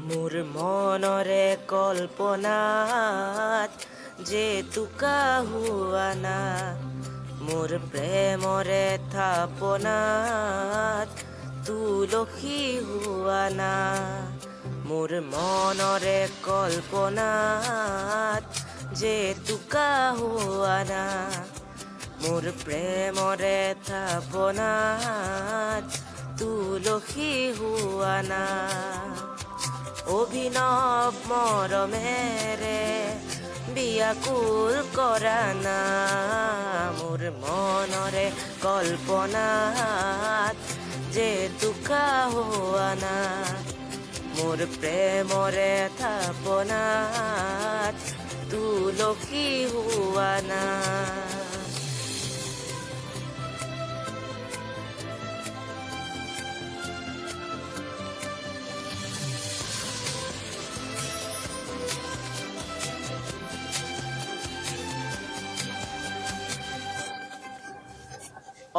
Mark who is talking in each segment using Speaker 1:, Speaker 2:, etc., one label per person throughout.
Speaker 1: মোৰ মনৰে কল্পনাত জেতুকা হোৱা না, মোৰ প্ৰেমৰে থাপনাত তুলসী হোৱা না, মোৰ মনৰে কল্পনাত জেতুকা হোৱা না, মোৰ প্ৰেমৰে থাপনাত তুলসী হোৱা না। অভিনৱ মৰমেৰে বিয়াকুল কৰা না, মোৰ মনৰে কল্পনাত জেতুকা হোৱা না, মোৰ প্ৰেমৰে থাপনাত তুলসী হোৱা না।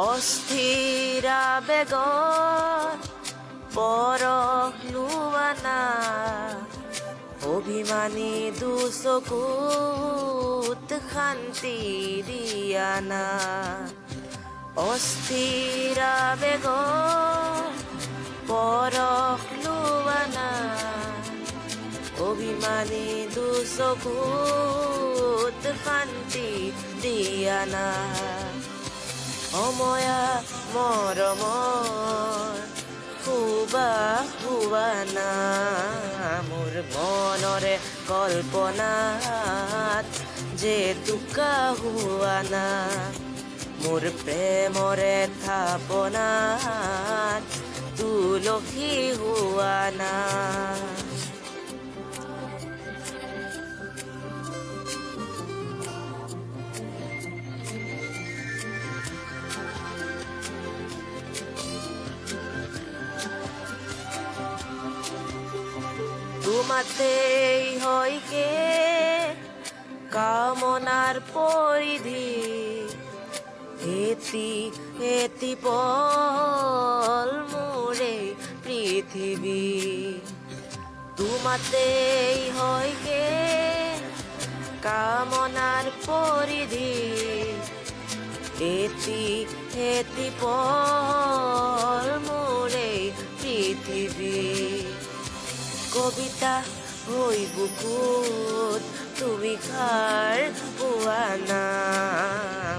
Speaker 1: অস্থিৰ আবেগত পৰশ লোৱা না, অভিমানী দুচকুত শান্তি দিয়া না, অস্থিৰ আবেগত পৰশ লোৱা না, অভিমানী দুচকুত শান্তি দিয়া না। অময়া মৰমৰ সুবাস হোৱা না, মোৰ মনৰে কল্পনাত জেতুকা হোৱা না, মোৰ প্ৰেমৰে থাপনাত তুলসী হোৱা না। তোমাতেই হয়গে কামনার পরিধি, এতি এতি পল মোরে পৃথিবী, তোমাতেই হয়গে কামনার পরিধি, এতি এতি পল মোরে পৃথিবী। কবিতা হৈ বুকুত তুমি খাৰ পোৱা না,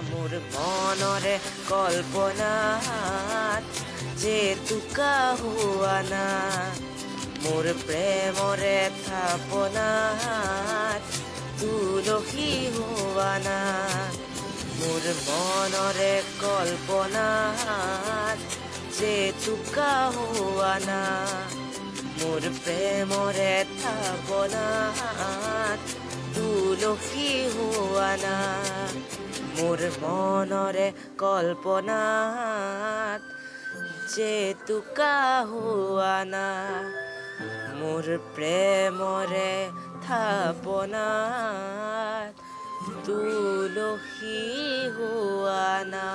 Speaker 1: মোৰ মনৰে কল্পনাত জেতুকা হোৱা না, মোৰ প্ৰেমৰে থাপনাত তুলসী হোৱা না, মোৰ মনৰে কল্পনাত জেতুকা হোৱা না, মোৰ প্ৰেমৰে থাপনাত তুলসী হোৱা না, মোৰ মনৰে কল্পনাত জেতুকা হোৱা না, মোৰ প্ৰেমৰে থাপনাত তুলসী হোৱা না।